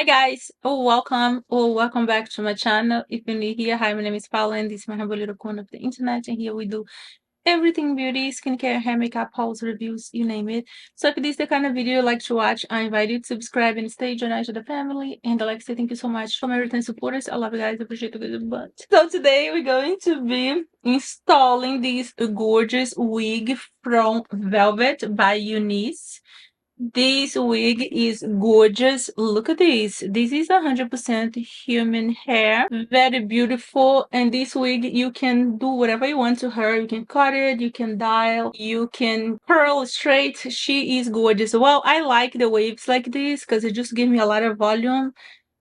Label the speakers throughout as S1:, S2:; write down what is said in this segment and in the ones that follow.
S1: Hi guys, welcome back to my channel. If you're new here, hi, my name is Paula and this is my humble little corner of the internet, and here we do everything beauty, skincare, hair, makeup, hauls, reviews, you name it. So if this is the kind of video you like to watch, I invite you to subscribe and stay joined to the family. And I'd like to say thank you so much for my return supporters. I love you guys, I appreciate you guys a bunch. So today we're going to be installing this gorgeous wig from Velvet by Unice. This wig is gorgeous. Look at this. This is 100% human hair. Very beautiful. And this wig, you can do whatever you want to her. You can cut it, you can dial, you can curl straight. She is gorgeous. Well, I like the waves like this because it just gives me a lot of volume.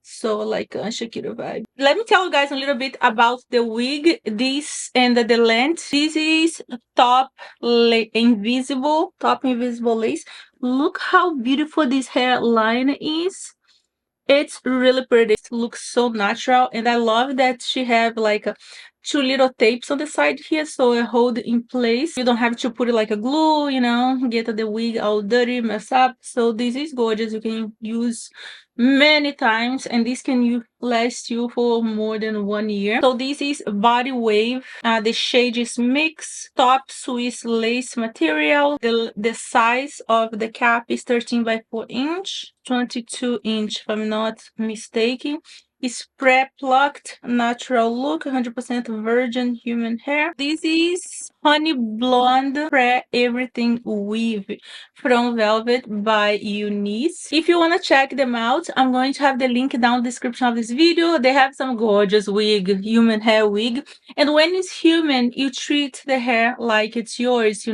S1: So like a Shakira vibe. Let me tell you guys a little bit about the wig. This and the length. This is top invisible lace. Look how beautiful this hairline is. It's really pretty. It looks so natural, and I love that she have like two little tapes on the side here, so it hold in place. You don't have to put it like a glue, get the wig all dirty, mess up. So this is gorgeous. You can use many times, and this can last you for more than 1 year. So this is body wave. The shade is mixed top Swiss lace material. The size of the cap is 13 by 4 inch, 22 inch if I'm not mistaken. Is pre-plucked natural look, 100% virgin human hair. This is honey blonde pre everything weave from Velvet by Unice. If you want to check them out, I'm going to have the link down in the description of this video. They have some gorgeous wig, human hair wig. And when it's human, you treat the hair like it's yours,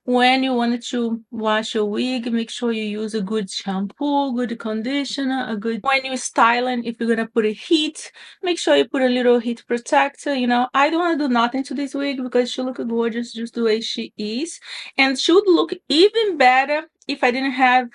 S1: When you want to wash your wig, make sure you use a good shampoo, good conditioner, when you're styling, if you're gonna put a heat, make sure you put a little heat protector. I don't want to do nothing to this wig because she look gorgeous just the way she is, and she would look even better if I didn't have,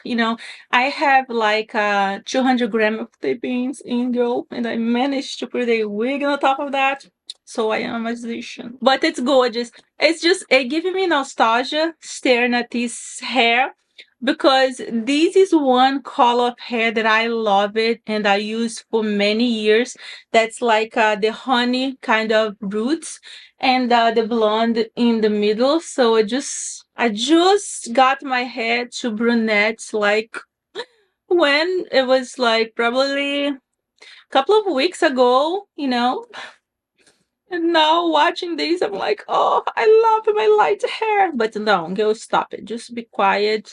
S1: I have like 200 grams of tapings in, girl, and I managed to put a wig on top of that. So I am a musician, but it's gorgeous. It's just giving me nostalgia staring at this hair, because this is one color of hair that I love it and I use for many years. That's like the honey kind of roots, and the blonde in the middle. So I just got my hair to brunette like when it was like probably a couple of weeks ago, And now watching this, I'm like, oh, I love my light hair. But no, girl, stop it. Just be quiet,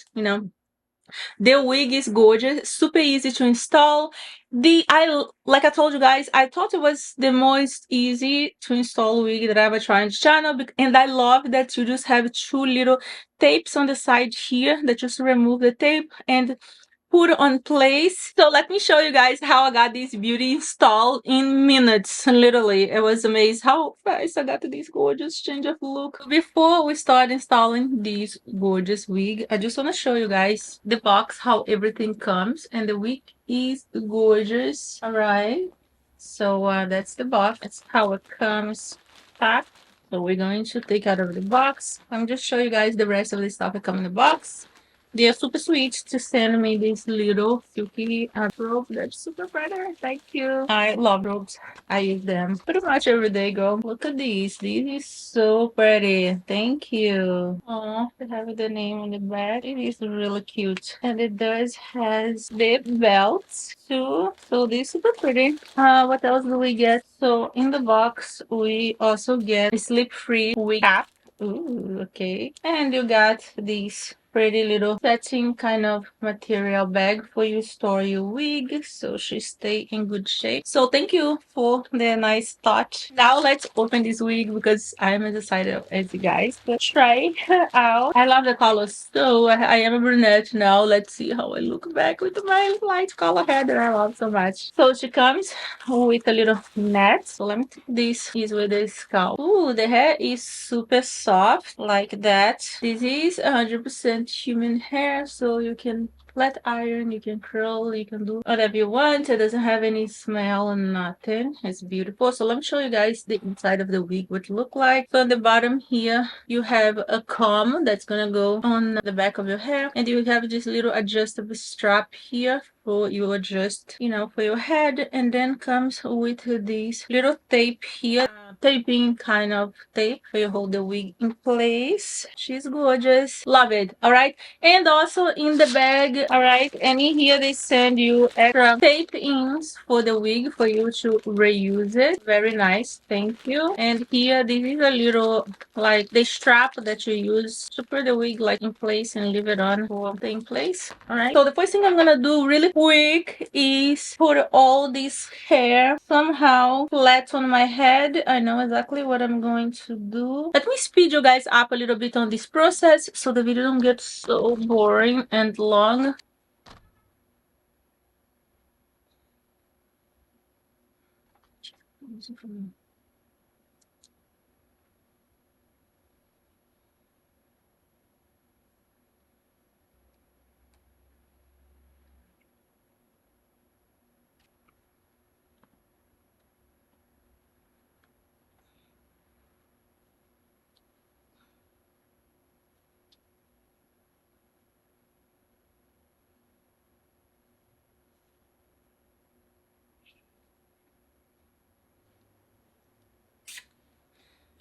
S1: The wig is gorgeous, super easy to install. Like I told you guys, I thought it was the most easy to install wig that I ever tried on the channel, and I love that you just have two little tapes on the side here that just remove the tape and put on place. So let me show you guys how I got this beauty installed in minutes. Literally, it was amazing how fast I got to this gorgeous change of look. Before we start installing this gorgeous wig, I just want to show you guys the box, how everything comes, and the wig is gorgeous. All right, so that's the box. That's how it comes packed. So we're going to take out of the box. I'm just show you guys the rest of the stuff that come in the box. They are super sweet to send me this little silky robe. They're super pretty. Thank you. I love robes. I use them pretty much every day, girl. Look at these. This is so pretty. Thank you. Oh, they have the name on the back. It is really cute. And it does has the belts too. So this is super pretty. What else do we get? So in the box, we also get a slip-free wig cap. Ooh, okay. And you got these pretty little satin kind of material bag for you store your wig so she stay in good shape. So thank you for the nice touch. Now let's open this wig because I'm as excited as you guys. Let's try her out. I love the color, so I am a brunette now. Let's see how I look back with my light color hair that I love so much. So she comes with a little net. So let me take this is with the scalp. Ooh, the hair is super soft like that. This is 100% human hair, so you can flat iron, you can curl, you can do whatever you want. It doesn't have any smell and nothing. It's beautiful. So let me show you guys the inside of the wig would look like. So on the bottom here you have a comb that's gonna go on the back of your hair, and you have this little adjustable strap here for you adjust, you know, for your head. And then comes with this little tape here, taping kind of tape for you hold the wig in place. She's gorgeous, love it. All right, and also in the bag, all right, and in here they send you extra tape ins for the wig for you to reuse it. Very nice, thank you. And here this is a little like the strap that you use to put the wig like in place and leave it on for stay in place. All right, so the first thing I'm gonna do really quick is put all this hair somehow flat on my head. I know exactly what I'm going to do. Let me speed you guys up a little bit on this process so the video don't get so boring and long.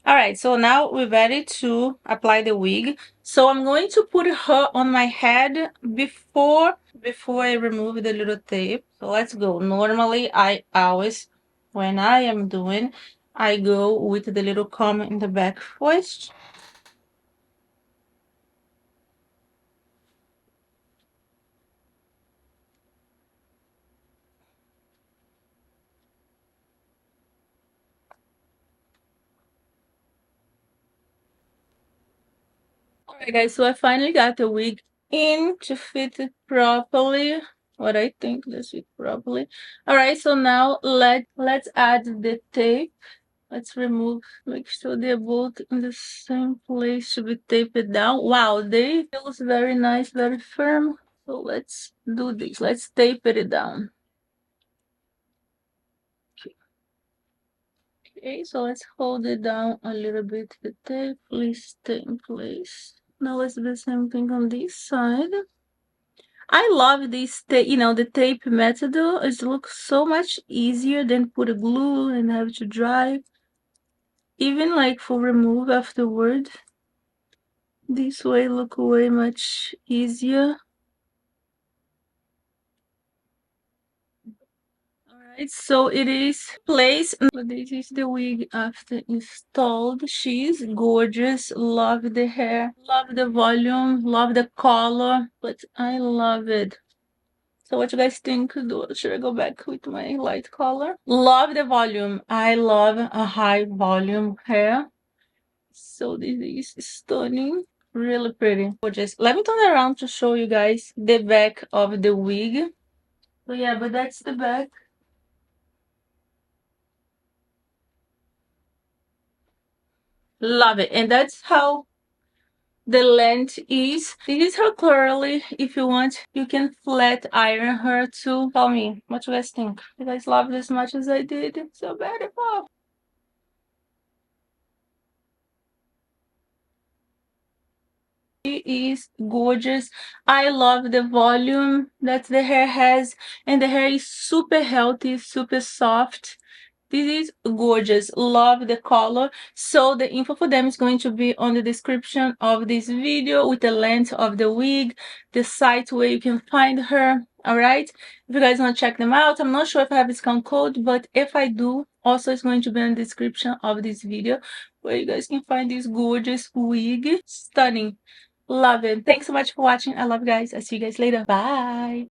S1: All right, so now we're ready to apply the wig. So I'm going to put her on my head before I remove the little tape. So let's go. Normally, I always, when I am doing, I go with the little comb in the back first. Alright guys, so I finally got the wig in to fit it properly. What I think this fit properly. Alright, so now let's add the tape. Let's remove, make sure they're both in the same place. Should we tape it down? Wow, they feels very nice, very firm. So let's do this. Let's tape it down. Okay, so let's hold it down a little bit. The tape, please stay in place. Now let's do the same thing on this side. I love this, you know, the tape method. It looks so much easier than put a glue and have to dry. Even like for remove afterward. This way look way much easier. Alright, so it is placed. This is the wig after installed. She's gorgeous. Love the hair, love the volume, love the color, but I love it. So what you guys think? Should I go back with my light color? Love the volume. I love a high volume hair. So this is stunning. Really pretty. Gorgeous. Let me turn it around to show you guys the back of the wig. So yeah, but that's the back. Love it. And that's how the length is. This is her curly. If you want, you can flat iron her too. Tell me, what you guys think? You guys love it as much as I did? So beautiful. She is gorgeous. I love the volume that the hair has, and the hair is super healthy, super soft. This is gorgeous. Love the color. So the info for them is going to be on the description of this video with the length of the wig, the site where you can find her. All right, if you guys want to check them out, I'm not sure if I have discount code, but if I do, also it's going to be in the description of this video where you guys can find this gorgeous wig. Stunning. Love it. Thanks so much for watching. I love you guys. I'll see you guys later. Bye.